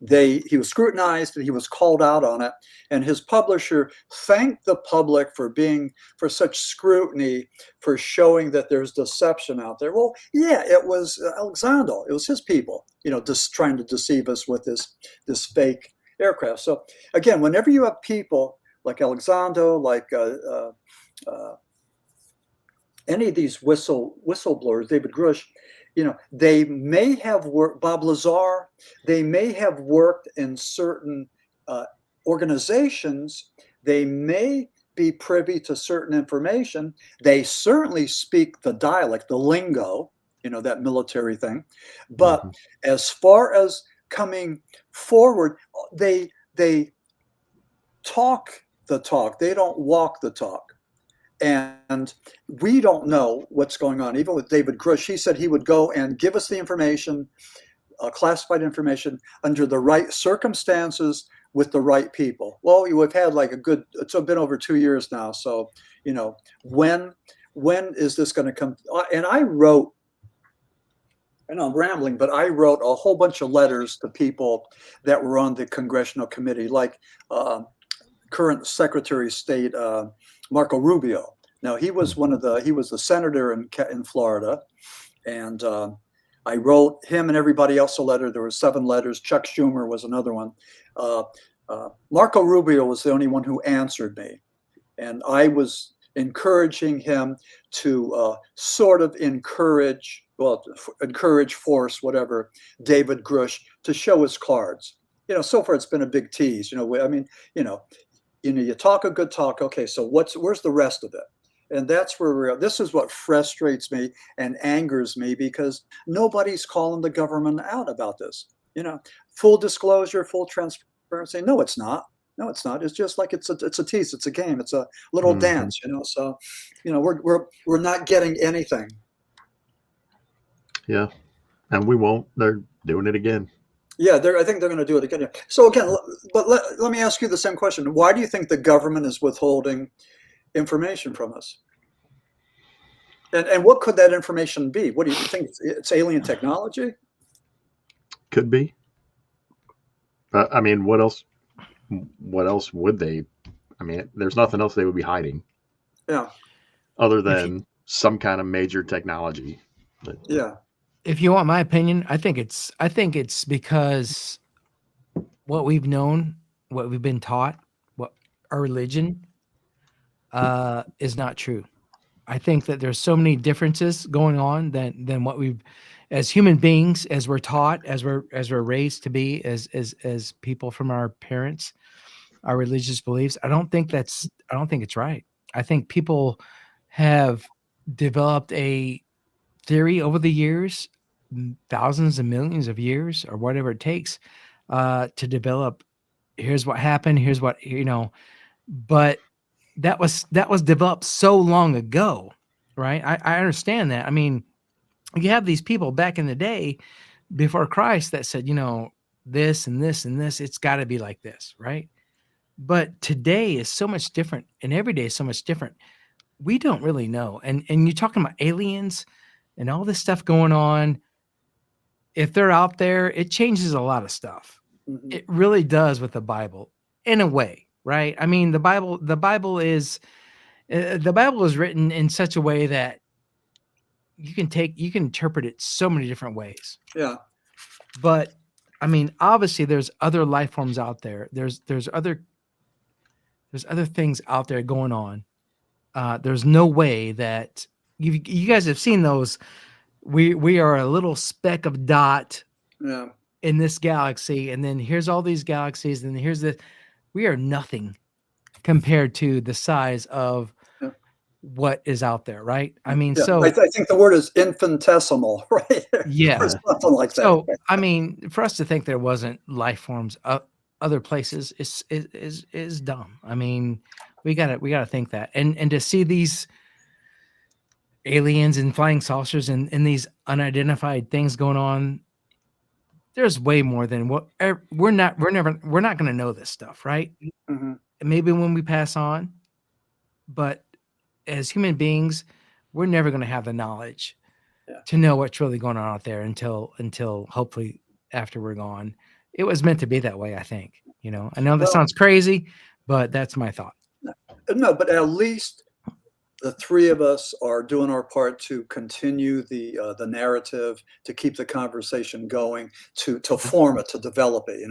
he was scrutinized and he was called out on it. And his publisher thanked the public for such scrutiny, for showing that there's deception out there. Well, yeah, it was Elizondo. It was his people, just trying to deceive us with this fake aircraft. So again, whenever you have people like Elizondo, like any of these whistleblowers, David Grush, they may have worked, Bob Lazar, they may have worked in certain organizations. They may be privy to certain information. They certainly speak the dialect, the lingo, that military thing. But as far as coming forward, they talk the talk. They don't walk the talk. And we don't know what's going on. Even with David Grush, he said he would go and give us the information, classified information, under the right circumstances with the right people. Well, we've had it's been over 2 years now. So, when is this going to come? And I wrote, I know I'm rambling, but I wrote a whole bunch of letters to people that were on the congressional committee, like current Secretary of State Marco Rubio. Now he was the senator in Florida, and I wrote him and everybody else a letter. There were 7 letters. Chuck Schumer was another one. Marco Rubio was the only one who answered me, and I was encouraging him to sort of encourage, force, whatever, David Grush to show his cards. So far it's been a big tease. You talk a good talk. Okay, so where's the rest of it? And that's where this is what frustrates me and angers me, because nobody's calling the government out about this. Full disclosure, full transparency. No, it's not. No, it's not. It's just like it's a tease. It's a game. It's a little dance. So, we're not getting anything. Yeah, and we won't. They're doing it again. Yeah, I think they're going to do it again. So again, but let me ask you the same question. Why do you think the government is withholding information from us? And what could that information be? What do you think? It's alien technology? Could be. I mean, what else? What else would they? I mean, there's nothing else they would be hiding. Yeah. Other than some kind of major technology. Yeah. If you want my opinion, I think it's because what we've known, what we've been taught, what our religion is not true. I think that there's so many differences going on than what we've, as human beings, as we're taught, as we're raised to be, as people from our parents, our religious beliefs. I don't think it's right. I think people have developed a theory over the years, thousands and millions of years, or whatever it takes, to develop. Here's what happened. Here's what but that was developed so long ago, right? I understand that. I mean, you have these people back in the day before Christ that said, this and this and this, it's got to be like this, right? But today is so much different, and every day is so much different. We don't really know. And you're talking about aliens and all this stuff going on. If they're out there, it changes a lot of stuff. Mm-hmm. It really does with the Bible, in a way, right? I mean, the Bible is written in such a way that you can interpret it so many different ways. Yeah. But I mean, obviously there's other life forms out there. There's other things out there going on. There's no way that you guys have seen those. We are a little speck of dot in this galaxy, and then here's all these galaxies, and here's we are nothing compared to the size of what is out there, right? I mean, so I think the word is infinitesimal, right? Yeah, or something like that. So I mean, for us to think there wasn't life forms other places is dumb. I mean, we gotta think that, and to see these aliens and flying saucers and these unidentified things going on, there's way more than what we're not going to know this stuff, right? Mm-hmm. Maybe when we pass on, but as human beings, we're never going to have the knowledge to know what's really going on out there until hopefully after we're gone. It was meant to be that way, I think. I know that sounds crazy, but that's my thought. No, but at least the three of us are doing our part to continue the narrative, to keep the conversation going, to form it, to develop it,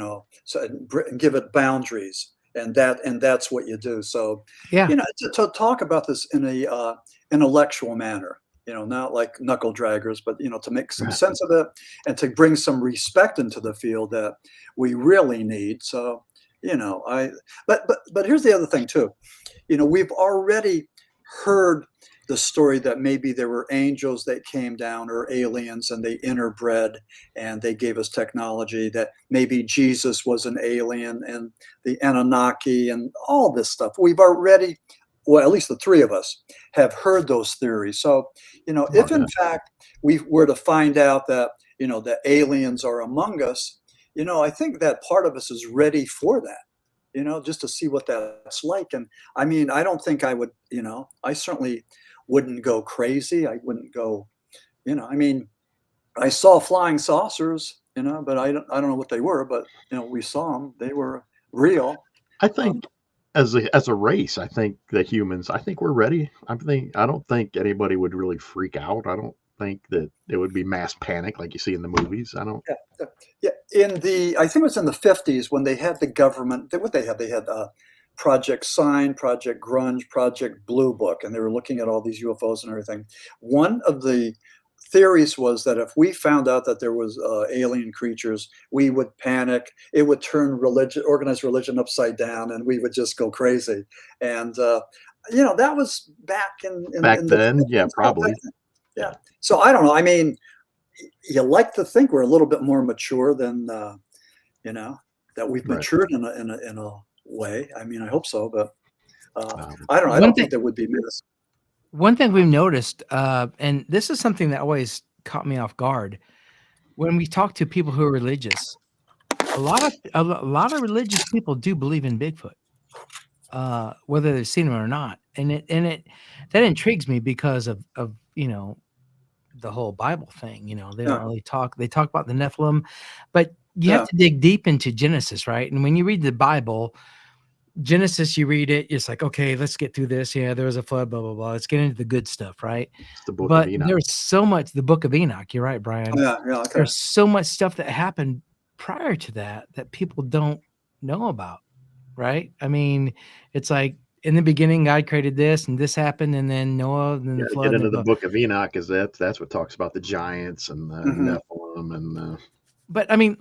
so and give it boundaries, and that's what you do. So, to talk about this in a intellectual manner, not like knuckle draggers, but to make some sense of it and to bring some respect into the field that we really need. So, but here's the other thing too, we've already heard the story that maybe there were angels that came down or aliens and they interbred and they gave us technology, that maybe Jesus was an alien and the Anunnaki and all this stuff. We've already, well, at least the three of us have heard those theories. So, if in fact we were to find out that, the aliens are among us, I think that part of us is ready for that. Just to see what that's like. And I mean, I don't think I would, I certainly wouldn't go crazy. I wouldn't go, I mean, I saw flying saucers, but I don't know what they were, but, we saw them. They were real. I think as a race, I think we're ready. I don't think anybody would really freak out. I don't think that it would be mass panic like you see in the movies. I don't. Yeah. I think it was in the 50s when they had the government. What they had Project Sign, Project Grunge, Project Blue Book, and they were looking at all these UFOs and everything. One of the theories was that if we found out that there was alien creatures, we would panic. It would turn organized religion upside down, and we would just go crazy. And that was back in then. Yeah, probably. Yeah. So I don't know. I mean, you like to think we're a little bit more mature than, that we've matured in a way. I mean, I hope so, but I don't know. I don't think there would be miss. One thing we've noticed, and this is something that always caught me off guard, when we talk to people who are religious, a lot of religious people do believe in Bigfoot, whether they've seen him or not, and that intrigues me because of the whole Bible thing. They don't really talk. They talk about the Nephilim, but you have to dig deep into Genesis, right? And when you read the Bible, Genesis, you read it, it's like, okay, let's get through this. Yeah, there was a flood, blah, blah, blah. Let's get into the good stuff, right? It's the book of But Enoch. there's so much, the book of Enoch, you're right, Brian. Yeah, okay. There's so much stuff that happened prior to that people don't know about, right? I mean, it's like, in the beginning, God created this, and this happened, and then Noah, and then the flood. Get into the book of Enoch, because that's what talks about the giants and the Nephilim and. But I mean,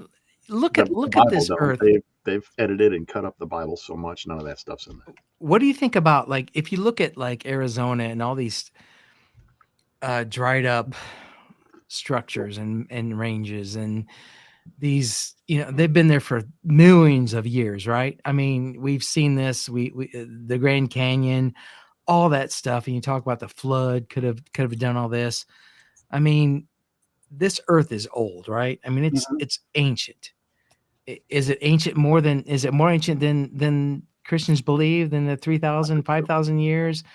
look at this earth. They've edited and cut up the Bible so much, none of that stuff's in there. What do you think about, like, if you look at like Arizona and all these dried up structures and ranges and these, they've been there for millions of years, right? I mean, we've seen this, we the Grand Canyon, all that stuff, and you talk about the flood could have done all this. I mean, this earth is old, right? I mean, it's ancient. Is it more ancient than Christians believe, than the 3,000, 5,000 years?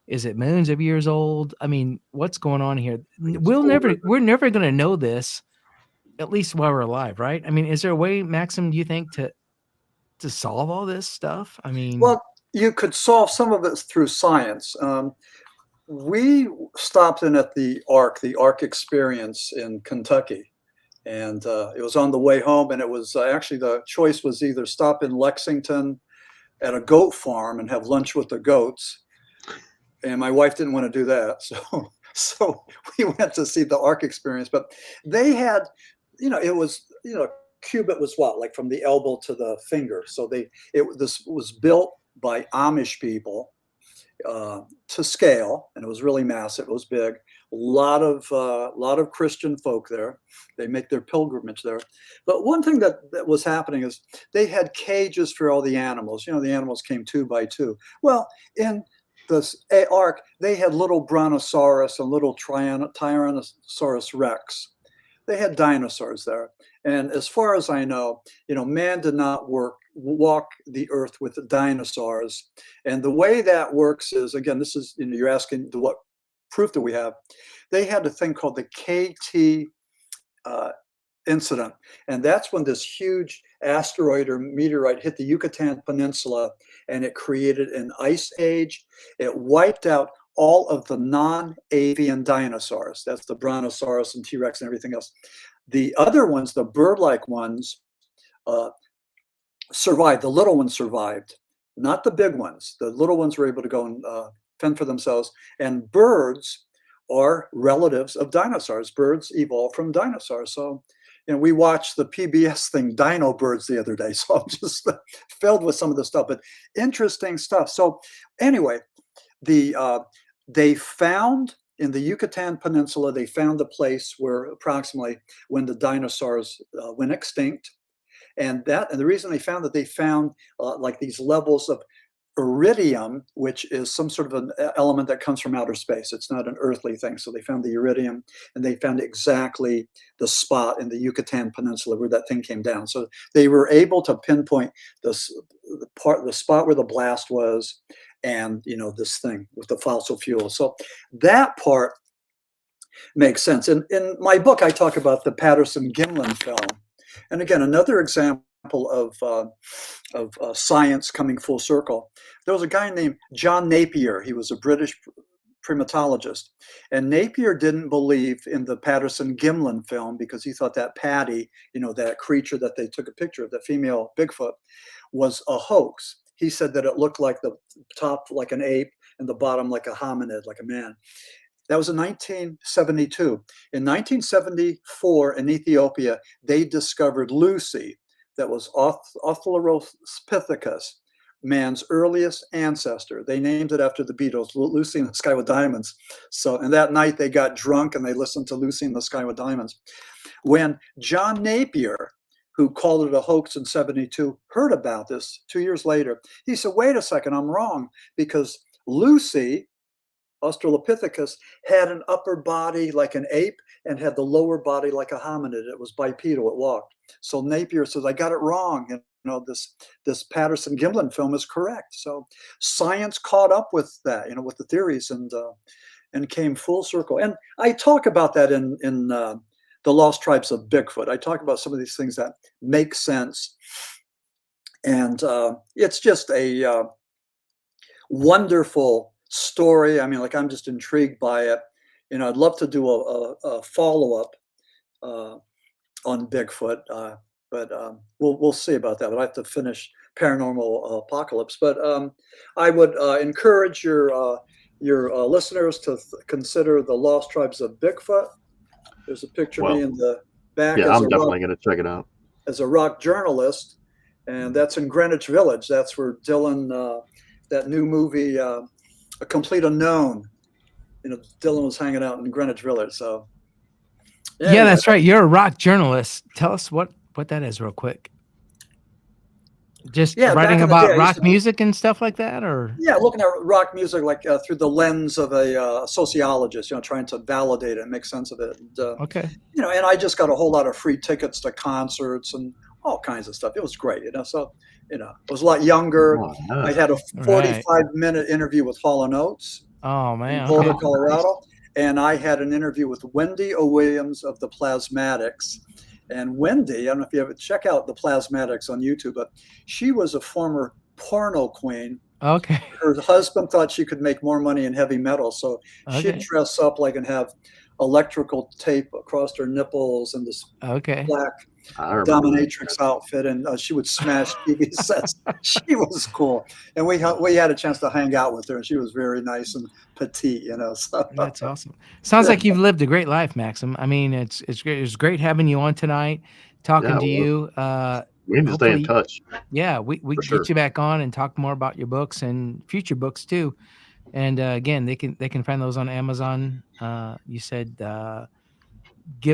Is it millions of years old? I mean, what's going on here? We're never going to know this, at least while we're alive, right? I mean, is there a way, Maxim, do you think, to solve all this stuff? I mean, well, you could solve some of it through science. We stopped in at the Ark experience in Kentucky, and it was on the way home, and it was actually, the choice was either stop in Lexington at a goat farm and have lunch with the goats, and my wife didn't want to do that, so we went to see the Ark experience. But they had, it was, cubit was what, like from the elbow to the finger. So this was built by Amish people to scale, and it was really massive. It was big. A lot of Christian folk there. They make their pilgrimage there. But one thing that was happening is they had cages for all the animals. The animals came 2 by 2. Well, in the Ark, they had little Brontosaurus and little Tyrannosaurus Rex. They had dinosaurs there. And as far as I know, man did not walk the earth with the dinosaurs. And the way that works is, again, this is, you're asking what proof do we have? They had a thing called the KT incident. And that's when this huge asteroid or meteorite hit the Yucatan Peninsula, and it created an ice age. It wiped out all of the non-avian dinosaurs. That's the Brontosaurus and T-Rex and everything else. The other ones, the bird-like ones, survived. The little ones survived, not the big ones. The little ones were able to go and fend for themselves. And birds are relatives of dinosaurs. Birds evolved from dinosaurs. So, we watched the PBS thing, Dino Birds, the other day. So I'm just filled with some of the stuff, but interesting stuff. So anyway, they found in the Yucatan Peninsula, they found the place where approximately when the dinosaurs went extinct. And the reason they found like these levels of iridium, which is some sort of an element that comes from outer space. It's not an earthly thing. So they found the iridium, and they found exactly the spot in the Yucatan Peninsula where that thing came down. So they were able to pinpoint the spot where the blast was, and this thing with the fossil fuel. So that part makes sense. In my book, I talk about the Patterson-Gimlin film, and again, another example of science coming full circle. There was a guy named John Napier. He was a British primatologist, and Napier didn't believe in the Patterson-Gimlin film because he thought that Patty, that creature that they took a picture of, the female Bigfoot, was a hoax. He said that it looked like the top like an ape and the bottom like a hominid, like a man. That was in 1972. In 1974, in Ethiopia, they discovered Lucy, that was Australopithecus, man's earliest ancestor. They named it after the Beatles, Lucy in the Sky with Diamonds. So, and that night they got drunk and they listened to Lucy in the Sky with Diamonds. When John Napier, who called it a hoax in 72, heard about this 2 years later, he said, wait a second, I'm wrong, because Lucy, Australopithecus, had an upper body like an ape and had the lower body like a hominid. It was bipedal, it walked. So Napier says, I got it wrong. This Patterson-Gimlin film is correct. So science caught up with that, with the theories, and came full circle. And I talk about that in The Lost Tribes of Bigfoot. I talk about some of these things that make sense And it's just a wonderful story. I mean, like, I'm just intrigued by it. You know, I'd love to do a follow-up on Bigfoot, but we'll see about that. But I have to finish Paranormal Apocalypse. But I would encourage your listeners to consider The Lost Tribes of Bigfoot. There's a picture of me in the back. Yeah, I'm definitely going to check it out. As a rock journalist, and that's in Greenwich Village. That's where Dylan, that new movie, A Complete Unknown, you know, Dylan was hanging out in Greenwich Village. So yeah, that's right. You're a rock journalist. Tell us what that is real quick. Just writing about rock music and stuff like that, or looking at rock music like through the lens of a sociologist, you know, trying to validate it and make sense of it. And, okay, you know, and I just got a whole lot of free tickets to concerts and all kinds of stuff. It was great, you know. So, you know, I was a lot younger. Oh, yeah. I had a 45-minute interview with Hall & Oates. Oh man, in Boulder, Colorado, and I had an interview with Wendy O. Williams of the Plasmatics. And Wendy, I don't know if you ever check out the Plasmatics on YouTube, but she was a former porno queen. Okay. Her husband thought she could make more money in heavy metal, so she'd dress up like and have electrical tape across her nipples and this black dominatrix outfit, and she would smash TV sets. She was cool, and we had a chance to hang out with her, and she was very nice and petite, you know. So that's awesome. Sounds like you've lived a great life, Maxim. I mean, it's great. It was great having you on tonight, talking to you. We need to stay in touch. Yeah, we can get you back on and talk more about your books and future books too. And again, they can find those on Amazon. You said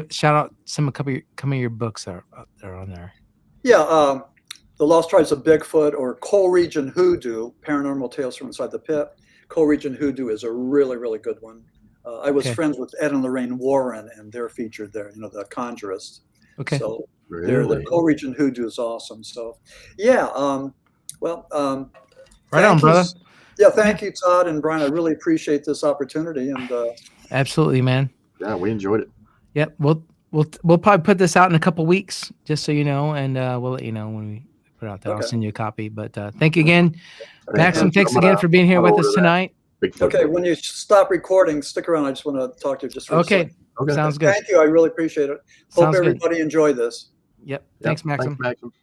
shout out some of your books are on there. Yeah, The Lost Tribes of Bigfoot, or Coal Region Hoodoo: Paranormal Tales from Inside the Pit. Coal Region Hoodoo is a really, really good one. I was friends with Ed and Lorraine Warren, and they're featured there. You know, the conjurists. Okay. So the Coal Region Hoodoo is awesome. So, yeah. Right on, brother. Yeah, thank you, Todd and Brian. I really appreciate this opportunity. And absolutely, man. Yeah, we enjoyed it. Yep, we'll probably put this out in a couple weeks, just so you know, and we'll let you know when we put it out there. I'll send you a copy. But thank you again, Maxim. Thanks again for being here with us tonight. Okay, when you stop recording, stick around. I just want to talk to you just for a second. Okay, sounds good. Thank you. I really appreciate it. Hope everybody enjoyed this. Yep. Thanks, Maxim. Thanks, Maxim.